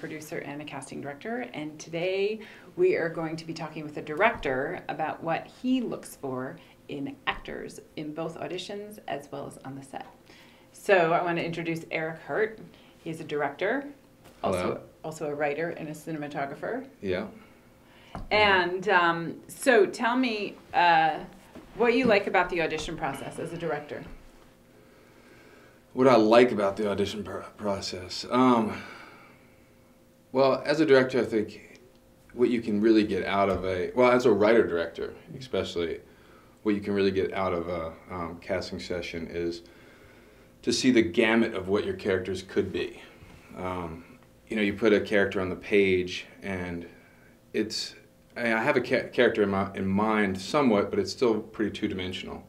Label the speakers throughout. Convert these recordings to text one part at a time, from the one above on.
Speaker 1: producer and a casting director, and today we are going to be talking with a director about what he looks for in actors in both auditions as well as on the set. So I want to introduce Eric Hurt. He's a director, also a writer and a cinematographer.
Speaker 2: Yeah.
Speaker 1: And so tell me what you like about the audition process as a director.
Speaker 2: What I like about the audition process? Well, as a director, I think what you can really get out of as a writer-director especially, what you can really get out of a casting session is to see the gamut of what your characters could be. You put a character on the page, and I have a character in mind somewhat, but it's still pretty two-dimensional.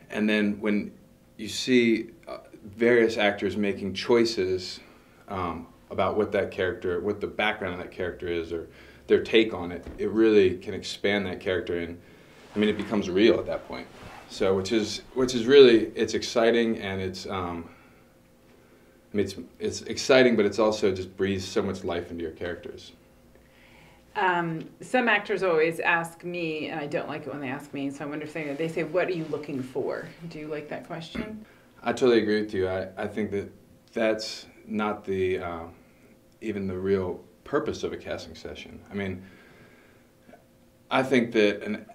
Speaker 2: And then when you see various actors making choices about what the background of that character is, or their take on it, it really can expand that character, and it becomes real at that point. So, which is really, it's exciting, and it's exciting, but it's also just breathes so much life into your characters.
Speaker 1: Some actors always ask me, and I don't like it when they ask me, so I wonder if they say, what are you looking for? Do you like that question?
Speaker 2: I totally agree with you. I think that's not even the real purpose of a casting session. I think that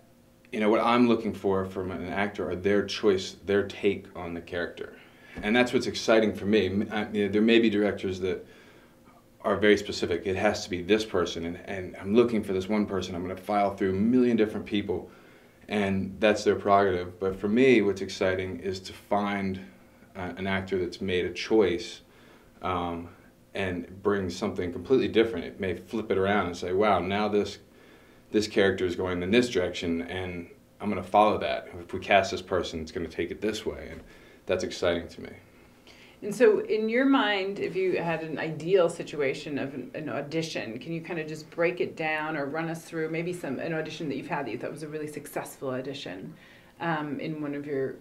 Speaker 2: what I'm looking for from an actor are their choice, their take on the character. And that's what's exciting for me. There may be directors that are very specific. It has to be this person, and I'm looking for this one person. I'm going to file through a million different people, and that's their prerogative. But for me, what's exciting is to find an actor that's made a choice and brings something completely different. It may flip it around and say, wow, now this character is going in this direction, and I'm going to follow that. If we cast this person, it's going to take it this way, and that's exciting to me.
Speaker 1: And so in your mind, if you had an ideal situation of an audition, can you kind of just break it down or run us through maybe an audition that you've had that you thought was a really successful audition in one of your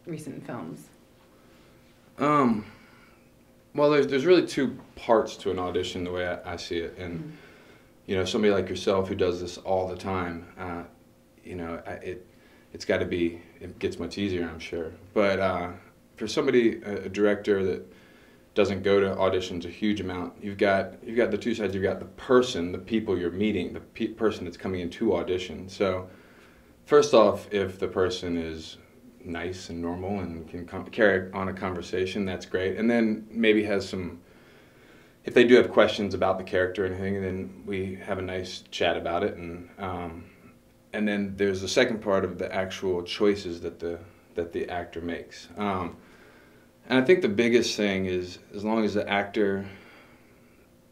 Speaker 1: recent films?
Speaker 2: Well, there's really two parts to an audition the way I see it, and somebody like yourself who does this all the time, it's got to be, it gets much easier, I'm sure. But for somebody, a director that doesn't go to auditions a huge amount, you've got the two sides. You've got the person, the people you're meeting, the person that's coming into audition. So first off, if the person is nice and normal and can carry on a conversation, that's great. And then maybe has if they do have questions about the character or anything, then we have a nice chat about it. And then there's the second part of the actual choices that the actor makes. And I think the biggest thing is, as long as the actor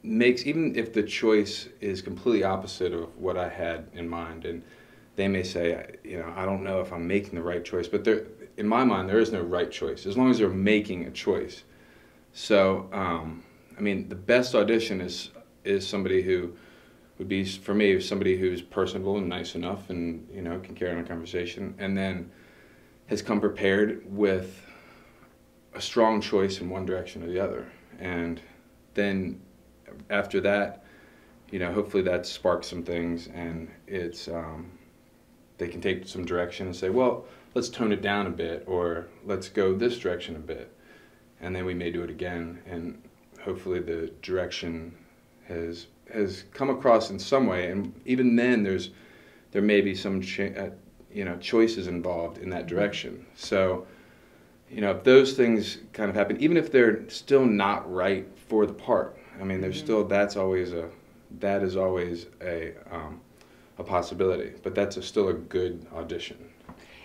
Speaker 2: makes, even if the choice is completely opposite of what I had in mind, and they may say, I don't know if I'm making the right choice, but in my mind, there is no right choice, as long as they're making a choice. So, the best audition is somebody who would be, for me, somebody who's personable and nice enough and, can carry on a conversation, and then has come prepared with a strong choice in one direction or the other. And then after that, hopefully that sparks some things, and it's they can take some direction and say, well, let's tone it down a bit, or let's go this direction a bit, and then we may do it again, and hopefully the direction has come across in some way, and even then there may be some choices involved in that direction. So if those things kind of happen, even if they're still not right for the part, there's still, that is always a possibility, but that's still a good audition.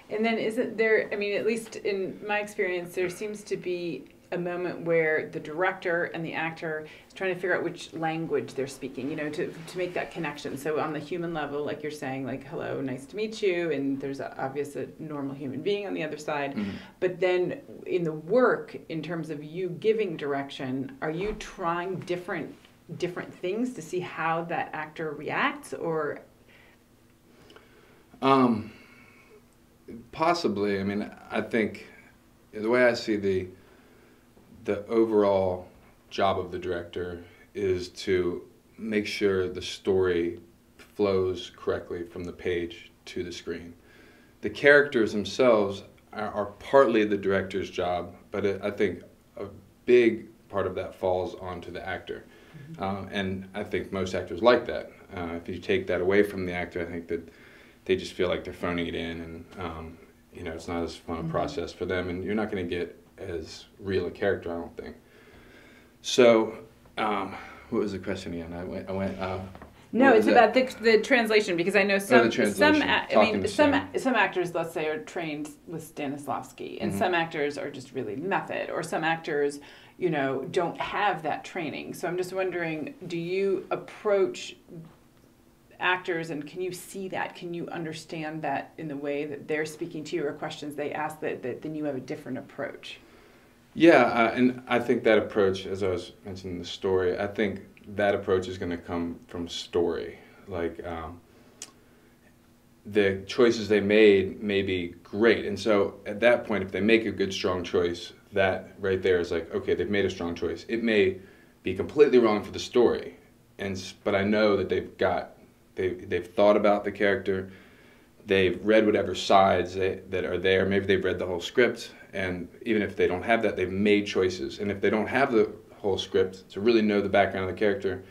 Speaker 1: And then isn't there, at least in my experience, there seems to be a moment where the director and the actor is trying to figure out which language they're speaking, to make that connection. So on the human level, like you're saying, like, hello, nice to meet you, and there's obviously a normal human being on the other side. Mm-hmm. But then in the work, in terms of you giving direction, are you trying different things to see how that actor reacts, or?
Speaker 2: Possibly. I think the way I see the overall job of the director is to make sure the story flows correctly from the page to the screen. The characters themselves are partly the director's job, but I think a big part of that falls onto the actor. And I think most actors like that. If you take that away from the actor, I think that they just feel like they're phoning it in, and you know, it's not as fun a process for them, and you're not going to get as real a character, I don't think. So, what was the question again? I went.
Speaker 1: No, it's about the translation, because I know some actors, let's say, are trained with Stanislavski, and some actors are just really method, or some actors, you know, don't have that training. So I'm just wondering, do you approach actors, and can you see that? Can you understand that in the way that they're speaking to you, or questions they ask, that then you have a different approach?
Speaker 2: Yeah, and I think that approach, as I was mentioning the story, I think that approach is going to come from story. Like, the choices they made may be great, and so at that point, if they make a good, strong choice, that right there is like, okay, they've made a strong choice. It may be completely wrong for the story, but I know that they've thought about the character, they've read whatever sides that are there, maybe they've read the whole script, and even if they don't have that, they've made choices. And if they don't have the whole script to really know the background of the character,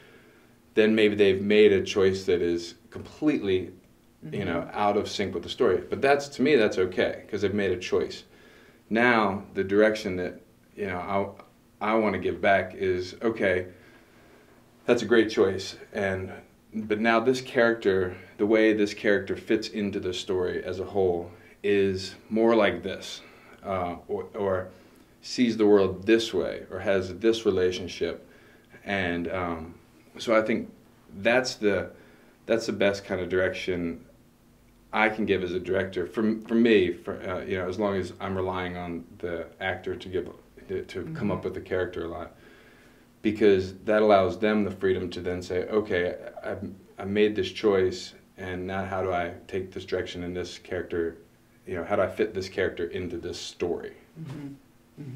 Speaker 2: then maybe they've made a choice that is completely, you know, out of sync with the story. But to me, that's okay, because they've made a choice. Now, the direction that, you know, I want to give back is, okay, that's a great choice, but now this character, the way this character fits into the story as a whole is more like this, or sees the world this way, or has this relationship. And so I think that's the best kind of direction I can give as a director. For me, you know, as long as I'm relying on the actor to come up with the character a lot, because that allows them the freedom to then say, okay, I made this choice, and now how do I take this direction in this character? You know, how do I fit this character into this story? Does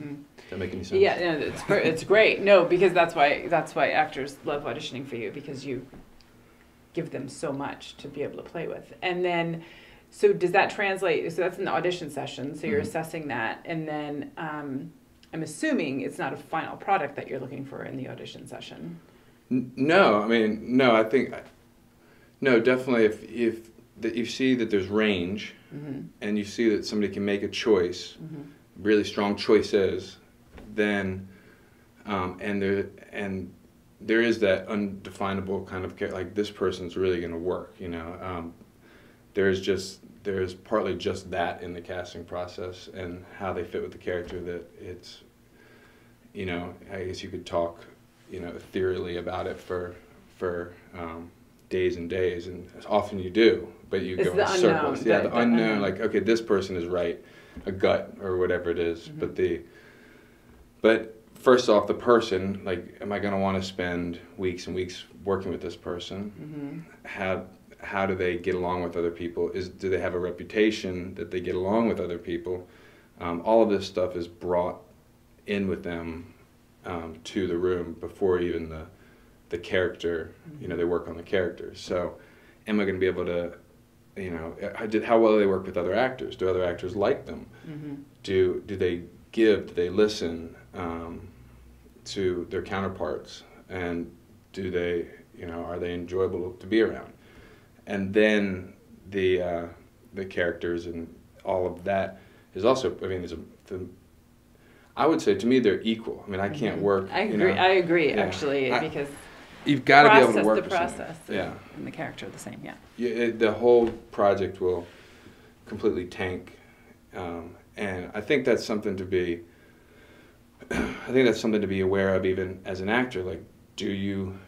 Speaker 2: that make any sense?
Speaker 1: Yeah, no, it's great. No, because that's why actors love auditioning for you, because you give them so much to be able to play with. And then, so does that translate? So that's in the audition session. So you're assessing that, and then I'm assuming it's not a final product that you're looking for in the audition session.
Speaker 2: No, I mean, no. I think, no, definitely. If you see that there's range, and you see that somebody can make a choice, really strong choices, then and there is that undefinable kind of, like, this person's really going to work. You know, there's partly just that in the casting process and how they fit with the character, that it's, you know, I guess you could talk, you know, ethereally about it for days and days, and often you do, but you go in circles. Yeah, the unknown, like, okay, this person is right, a gut or whatever it is, but first off, the person, like, am I going to want to spend weeks and weeks working with this person? How do they get along with other people? Do they have a reputation that they get along with other people? All of this stuff is brought in with them to the room before even the character, you know, they work on the character. So am I going to be able to, you know, how well do they work with other actors? Do other actors like them? Do they give, do they listen to their counterparts? And do they, you know, are they enjoyable to be around? And then the characters and all of that is also, I mean, I would say, to me, they're equal. I mean, I can't work.
Speaker 1: I agree.
Speaker 2: You know,
Speaker 1: I agree, actually, because
Speaker 2: you've got to be able to work
Speaker 1: the process,
Speaker 2: yeah,
Speaker 1: and the character are the same.
Speaker 2: The whole project will completely tank, and I think that's something to be. I think that's something to be aware of, even as an actor. Like, do you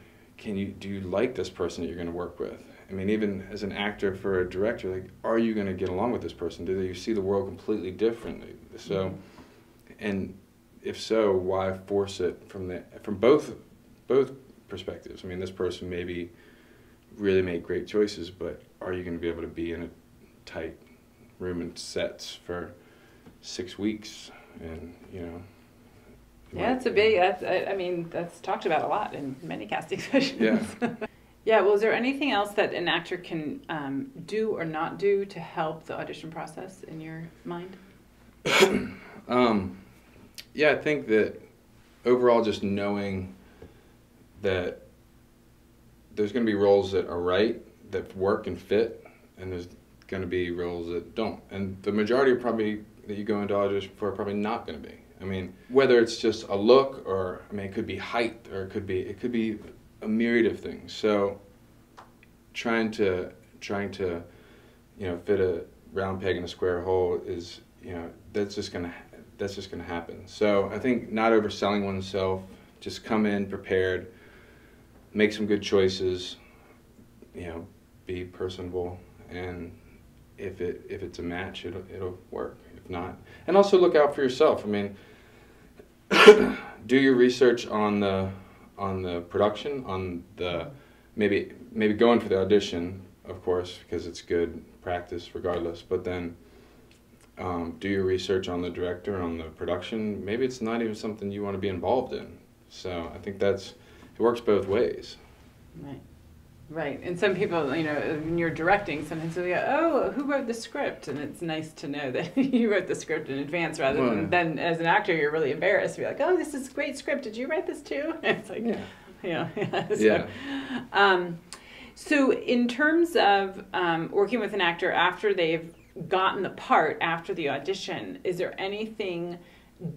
Speaker 2: like this person that you're going to work with? I mean, even as an actor for a director, like, are you going to get along with this person? Do you see the world completely differently? So, and if so, why force it from both perspectives? I mean, this person maybe really made great choices, but are you going to be able to be in a tight room and sets for 6 weeks? And, you know,
Speaker 1: Yeah, it's a big, I mean, that's talked about a lot in many casting sessions.
Speaker 2: Yeah.
Speaker 1: Yeah, well, is there anything else that an actor can do or not do to help the audition process in your mind?
Speaker 2: Yeah, I think that overall just knowing that there's going to be roles that are right, that work and fit, and there's going to be roles that don't. And the majority are probably that you go into audition for are probably not going to be. I mean, whether it's just a look or, I mean, it could be height or it could be a myriad of things. So trying to fit a round peg in a square hole is, that's just going to happen. So I think not overselling oneself, just come in prepared, make some good choices, be personable, and if it's a match, it'll work. If not, and also look out for yourself. I mean, do your research on the production, on the maybe go in for the audition, of course, because it's good practice regardless. But then do your research on the director, on the production. Maybe it's not even something you want to be involved in. So I think it works both ways.
Speaker 1: Right. Right, and some people, when you're directing, sometimes they go, "Oh, who wrote the script?" And it's nice to know that you wrote the script in advance, rather than as an actor, you're really embarrassed. You're like, "Oh, this is a great script. Did you write this too?" And it's like, So in terms of working with an actor after they've gotten the part, after the audition, is there anything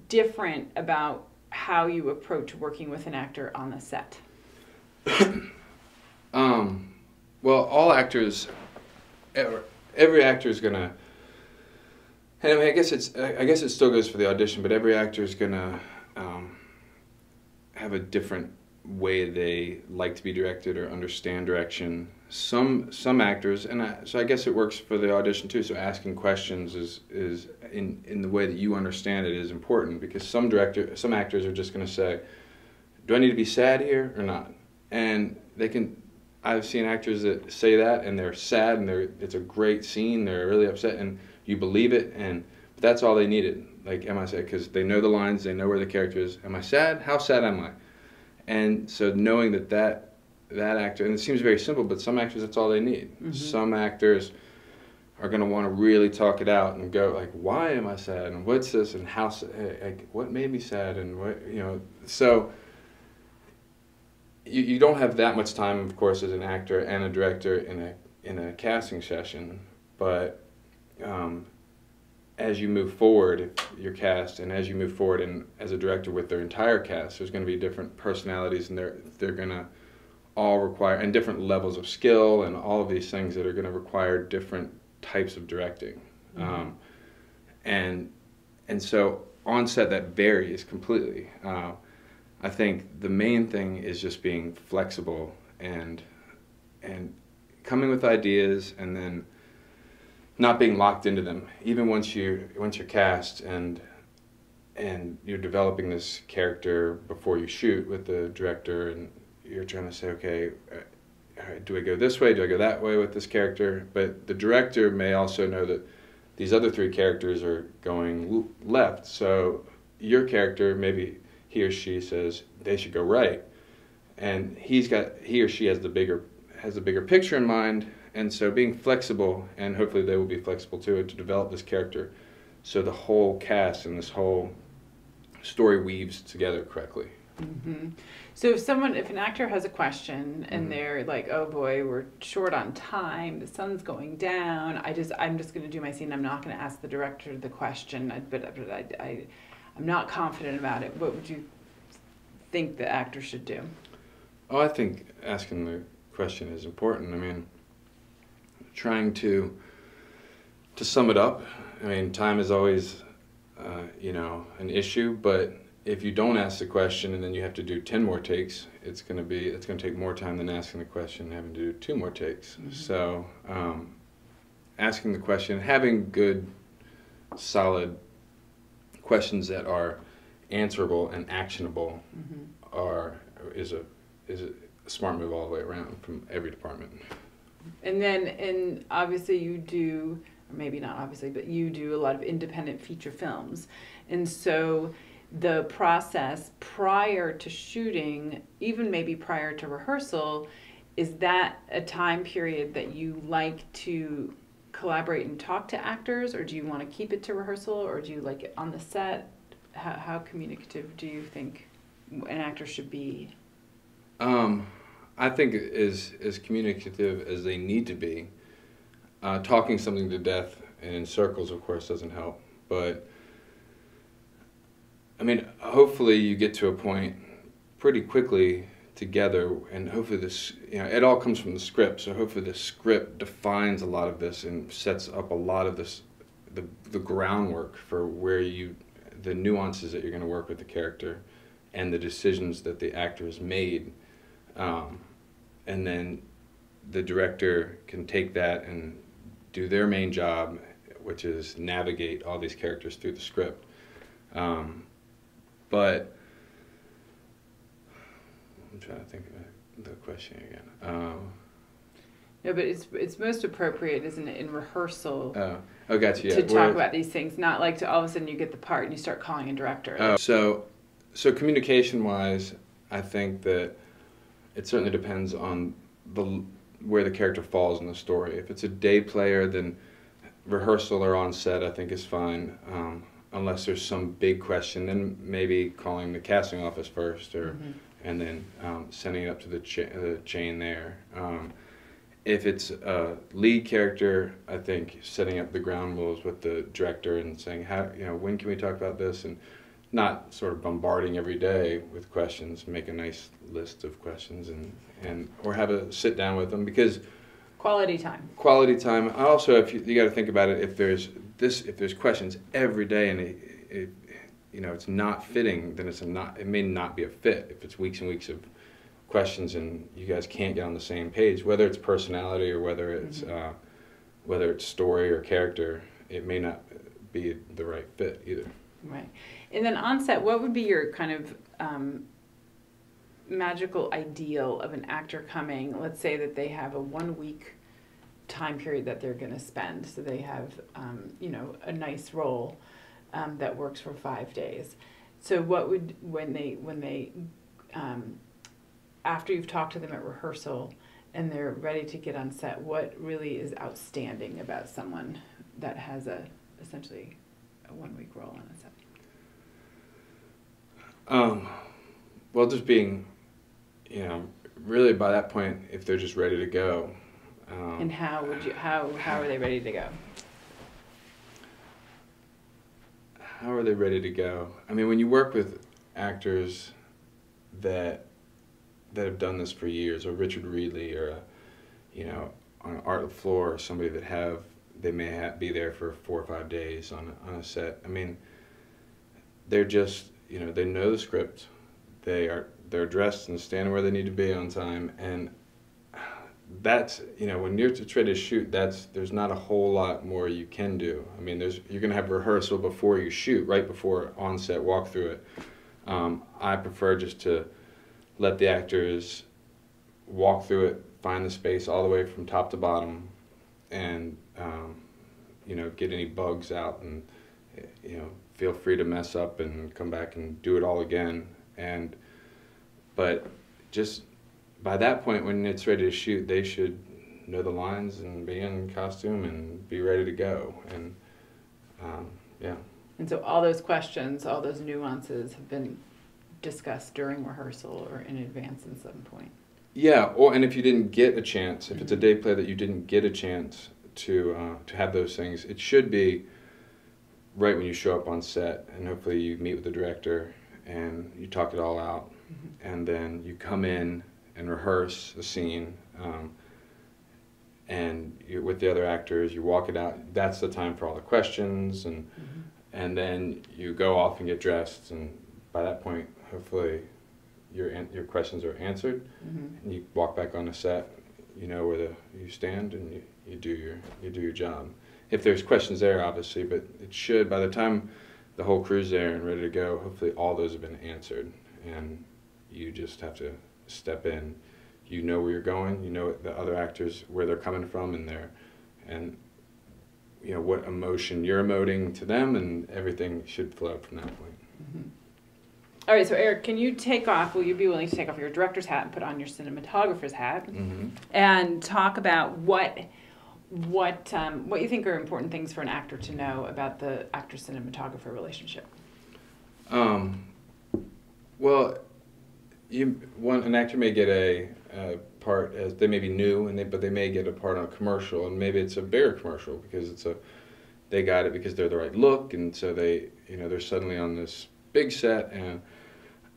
Speaker 1: different about how you approach working with an actor on the set?
Speaker 2: Well, all actors, every actor is gonna, and I mean, I guess it still goes for the audition, but every actor is gonna have a different way they like to be directed or understand direction. Some actors, so I guess it works for the audition too. So asking questions is in the way that you understand it is important, because some actors are just gonna say, "Do I need to be sad here or not?" And they can. I've seen actors that say that and they're sad and it's a great scene, they're really upset and you believe it, but that's all they needed. Like, am I sad? Because they know the lines, they know where the character is. Am I sad? How sad am I? And so knowing that actor, and it seems very simple, but some actors, that's all they need. Mm-hmm. Some actors are going to want to really talk it out and go like, why am I sad? And what's this? And how, like, what made me sad? And what, so you don't have that much time, of course, as an actor and a director in a casting session, but as you move forward, if you're cast, and as you move forward and as a director with their entire cast, there's going to be different personalities, and they're going to all require, and different levels of skill, and all of these things that are going to require different types of directing. Mm-hmm. And so on set that varies completely. I think the main thing is just being flexible and coming with ideas, and then not being locked into them. Even once you're cast and you're developing this character before you shoot with the director, and you're trying to say, okay, do I go this way? Do I go that way with this character? But the director may also know that these other three characters are going left. So your character, maybe he or she says they should go right, and he or she has the bigger picture in mind. And so being flexible, and hopefully they will be flexible too, to develop this character, so the whole cast and this whole story weaves together correctly.
Speaker 1: Mm-hmm. So if an actor has a question and mm-hmm. they're like, oh boy, we're short on time, the sun's going down, I'm just going to do my scene, I'm not going to ask the director the question, but I'm not confident about it, what would you think the actor should do?
Speaker 2: Oh, I think asking the question is important. I mean, trying to sum it up, I mean, time is always, an issue, but if you don't ask the question and then you have to do 10 more takes, it's going to take more time than asking the question and having to do 2 more takes. Mm-hmm. So asking the question, having good, solid questions that are answerable and actionable mm-hmm. is a smart move all the way around from every department.
Speaker 1: And obviously you do, or maybe not obviously, but you do a lot of independent feature films. And so the process prior to shooting, even maybe prior to rehearsal, is that a time period that you like to collaborate and talk to actors, or do you want to keep it to rehearsal, or do you like it on the set? How communicative do you think an actor should be?
Speaker 2: I think as communicative as they need to be. Talking something to death and in circles, of course, doesn't help. But, I mean, hopefully you get to a point pretty quickly together, and hopefully this, it all comes from the script, so hopefully the script defines a lot of this and sets up a lot of this, the groundwork for the nuances that you're going to work with the character and the decisions that the actor has made. And then the director can take that and do their main job, which is navigate all these characters through the script. But I'm trying to think of the question again.
Speaker 1: No, but it's most appropriate, isn't it, in rehearsal?
Speaker 2: Gotcha. Yeah.
Speaker 1: To talk about these things, not like to all of a sudden you get the part and you start calling a director.
Speaker 2: So communication-wise, I think that it certainly depends on where the character falls in the story. If it's a day player, then rehearsal or on set I think is fine. Unless there's some big question, then maybe calling the casting office first, or and then sending it up to the chain there. If it's a lead character, I think setting up the ground rules with the director and saying, when can we talk about this, and not sort of bombarding every day with questions. Make a nice list of questions or have a sit down with them, because
Speaker 1: quality time.
Speaker 2: Also, if you got to think about it, if there's questions every day and it's not fitting, then it may not be a fit. If it's weeks and weeks of questions and you guys can't get on the same page, whether it's personality or whether it's story or character, it may not be the right fit either.
Speaker 1: Right. And then on set, what would be your kind of magical ideal of an actor coming? Let's say that they have a 1 week time period that they're going to spend, so they have a nice role that works for 5 days. So what would, when they after you've talked to them at rehearsal and they're ready to get on set, what really is outstanding about someone that has essentially a 1 week role on a set?
Speaker 2: Well, just being, really by that point, if they're just ready to go.
Speaker 1: And how are they ready to go?
Speaker 2: How are they ready to go? I mean, when you work with actors that have done this for years, or Richard Reedley, or on Art LaFleur, or somebody they may be there for 4 or 5 days on a set. I mean, they're just, they know the script, they're dressed and standing where they need to be on time, and that's, when you're ready to shoot, there's not a whole lot more you can do. I mean, you're going to have rehearsal before you shoot, right before on set, walk through it. I prefer just to let the actors walk through it, find the space all the way from top to bottom, and get any bugs out, and feel free to mess up and come back and do it all again. But just by that point, when it's ready to shoot, they should know the lines and be in costume and be ready to go. And yeah.
Speaker 1: And so all those questions, all those nuances have been discussed during rehearsal or in advance at some point.
Speaker 2: Yeah, and if you didn't get a chance, if it's a day play that you didn't get a chance to have those things, it should be right when you show up on set, and hopefully you meet with the director and you talk it all out, and then you come in and rehearse the scene, and you're with the other actors, you walk it out. That's the time for all the questions, and then you go off and get dressed, and by that point, hopefully your questions are answered, and you walk back on the set. You know where you stand, and you do your job. If there's questions there, obviously, but it should, by the time the whole crew's there and ready to go, hopefully all those have been answered, and you just have to step in. You know where you're going, you know the other actors, where they're coming from, and what emotion you're emoting to them, and everything should flow from that point.
Speaker 1: All right, so Eric, can you take off, will you be willing to take off your director's hat and put on your cinematographer's hat and talk about what you think are important things for an actor to know about the actor-cinematographer relationship?
Speaker 2: Well, an actor may get a part as they may be new, but they may get a part on a commercial, and maybe it's a bigger commercial because they got it because they're the right look, and so they're suddenly on this big set. And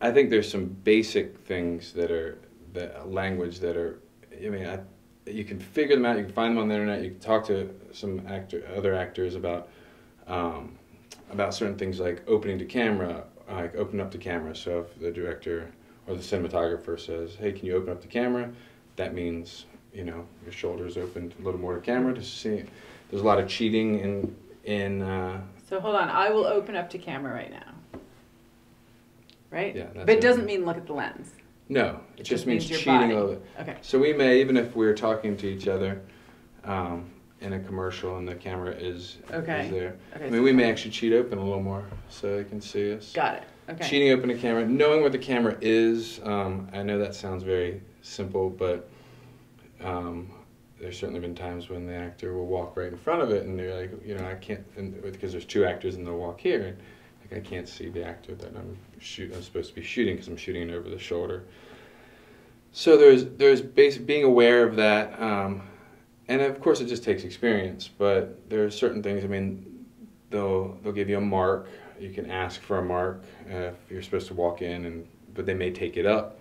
Speaker 2: I think there's some basic things language that are, you can figure them out. You can find them on the internet. You can talk to some other actors about certain things like opening to camera, like open up the camera. So if the director or the cinematographer says, "Hey, can you open up the camera?" That means your shoulders opened a little more to camera to see. There's a lot of cheating in.
Speaker 1: So hold on, I will open up to camera right now. Right?
Speaker 2: Yeah,
Speaker 1: but it doesn't mean look at the lens.
Speaker 2: No, it just means
Speaker 1: your
Speaker 2: cheating
Speaker 1: body.
Speaker 2: a little bit.
Speaker 1: Okay.
Speaker 2: So we may, even if we're talking to each other in a commercial and the camera is there.
Speaker 1: Okay.
Speaker 2: I mean, we may actually cheat open a little more so they can see us.
Speaker 1: Got it. Okay.
Speaker 2: Cheating open a camera, knowing where the camera is. I know that sounds very simple, but there's certainly been times when the actor will walk right in front of it, and they're like, I can't, because there's two actors, and they'll walk here, and I can't see the actor that I'm supposed to be shooting because I'm shooting it over the shoulder. So there's being aware of that, and of course it just takes experience. But there are certain things. I mean, they'll give you a mark. You can ask for a mark if you're supposed to walk in, but they may take it up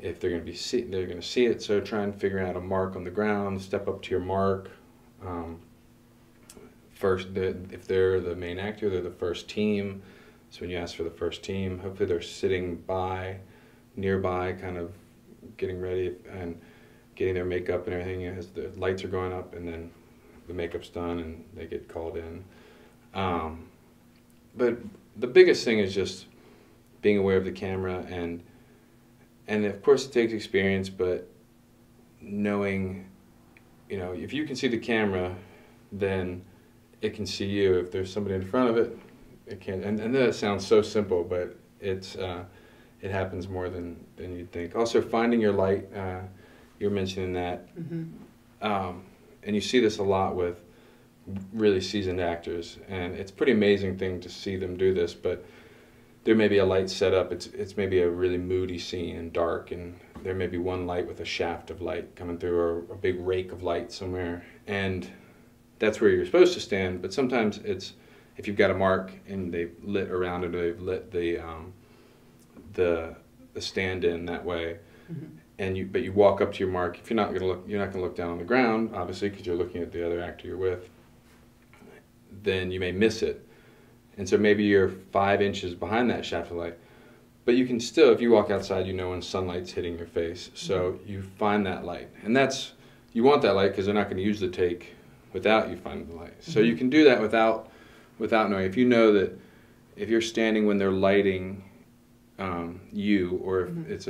Speaker 2: if they're going to see it. So try and figure out a mark on the ground. Step up to your mark. First, if they're the main actor, they're the first team. So when you ask for the first team, hopefully they're sitting nearby, kind of getting ready and getting their makeup and everything as the lights are going up, and then the makeup's done and they get called in. But the biggest thing is just being aware of the camera, and of course it takes experience, but knowing, if you can see the camera, then it can see you. If there's somebody in front of it, it can't. And that sounds so simple, but it happens more than you'd think. Also, finding your light. You were mentioning that, and you see this a lot with really seasoned actors, and it's a pretty amazing thing to see them do this. But there may be a light set up. It's maybe a really moody scene and dark, and there may be one light with a shaft of light coming through, or a big rake of light somewhere, and that's where you're supposed to stand. But sometimes it's, if you've got a mark and they've lit around it, or they've lit the stand-in that way, but you walk up to your mark. If you're not gonna look down on the ground, obviously, because you're looking at the other actor you're with. Then you may miss it, and so maybe you're 5 inches behind that shaft of light. But you can still, if you walk outside, when sunlight's hitting your face. So you find that light, and you want that light because they're not going to use the take without you finding the light. So you can do that without knowing. If you know that if you're standing when they're lighting you, or if it's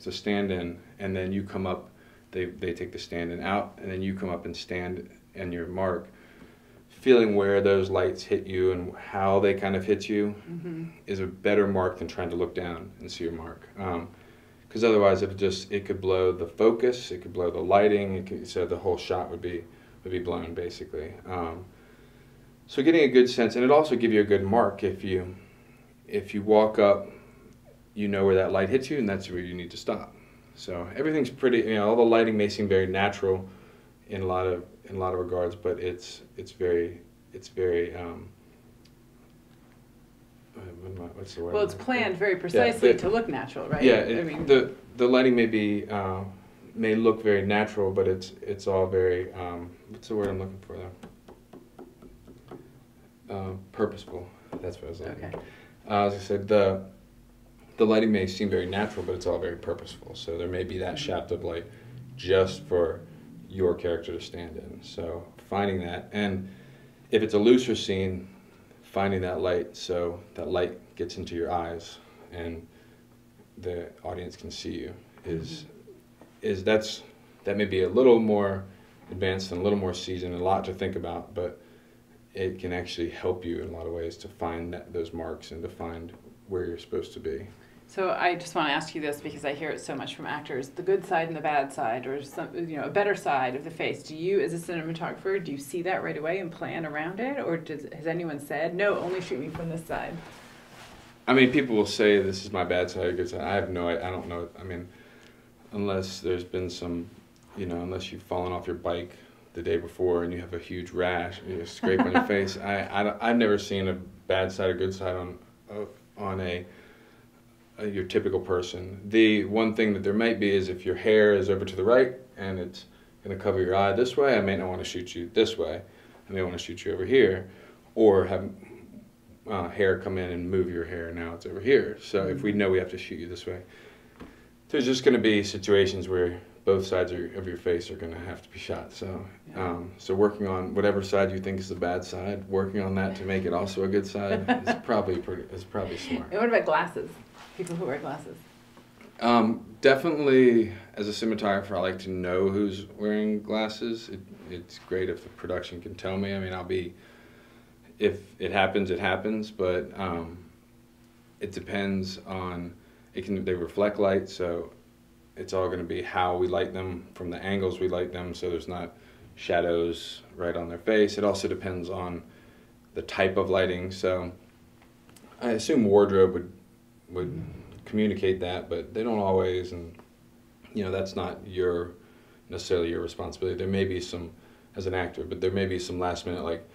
Speaker 2: a stand-in, and then you come up, they take the stand-in out, and then you come up and stand in your mark, feeling where those lights hit you and how they kind of hit you is a better mark than trying to look down and see your mark. Because otherwise it could blow the focus, it could blow the lighting, so the whole shot would be blown, basically. So getting a good sense, and it also give you a good mark if you walk up, where that light hits you, and that's where you need to stop. So everything's pretty, all the lighting may seem very natural in a lot of regards, but it's very what's the word?
Speaker 1: Well, it's planned very precisely to look natural, right?
Speaker 2: Yeah, the lighting may look very natural, but it's all very what's the word I'm looking for there? Purposeful. That's what I was looking.
Speaker 1: Okay.
Speaker 2: As I said, the lighting may seem very natural, but it's all very purposeful. So there may be that shaft of light just for your character to stand in. So finding that, and if it's a looser scene, finding that light so that light gets into your eyes and the audience can see you that may be a little more advanced and a little more seasoned and a lot to think about, but it can actually help you in a lot of ways to find those marks and to find where you're supposed to be.
Speaker 1: So I just want to ask you this because I hear it so much from actors: the good side and the bad side, or some, a better side of the face. Do you, as a cinematographer, do you see that right away and plan around it, or has anyone said, no, only shoot me from this side?
Speaker 2: I mean, people will say this is my bad side or good side. I have no, I don't know. I mean, unless there's been some, unless you've fallen off your bike the day before and you have a huge rash, a scrape on your face. I've never seen a bad side or good side on your typical person. The one thing that there might be is if your hair is over to the right and it's going to cover your eye this way, I may not want to shoot you this way. I may want to shoot you over here, or have hair come in and move your hair. Now it's over here. So if we know we have to shoot you this way, there's just going to be situations where both sides of your face are going to have to be shot. So, so working on whatever side you think is the bad side, working on that to make it also a good side is probably smart.
Speaker 1: And what about glasses? People who wear glasses.
Speaker 2: Definitely, as a cinematographer, I like to know who's wearing glasses. It's great if the production can tell me. I mean, if it happens, it happens, but it depends on, they reflect light, so it's all going to be how we light them, from the angles we light them, so there's not shadows right on their face. It also depends on the type of lighting, so I assume wardrobe would communicate that, but they don't always, and that's not necessarily your responsibility. There may be some, as an actor, but there may be some last minute, like,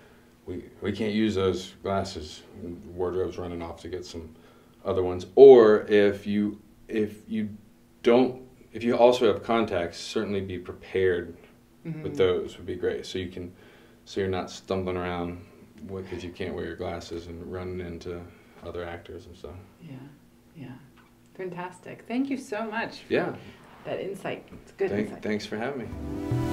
Speaker 2: we can't use those glasses, wardrobe's running off to get some other ones. Or if you also have contacts, certainly be prepared with those would be great. So you're not stumbling around because you can't wear your glasses and running into other actors and stuff.
Speaker 1: Yeah. Fantastic. Thank you so much for that insight. It's good insight.
Speaker 2: Thanks for having me.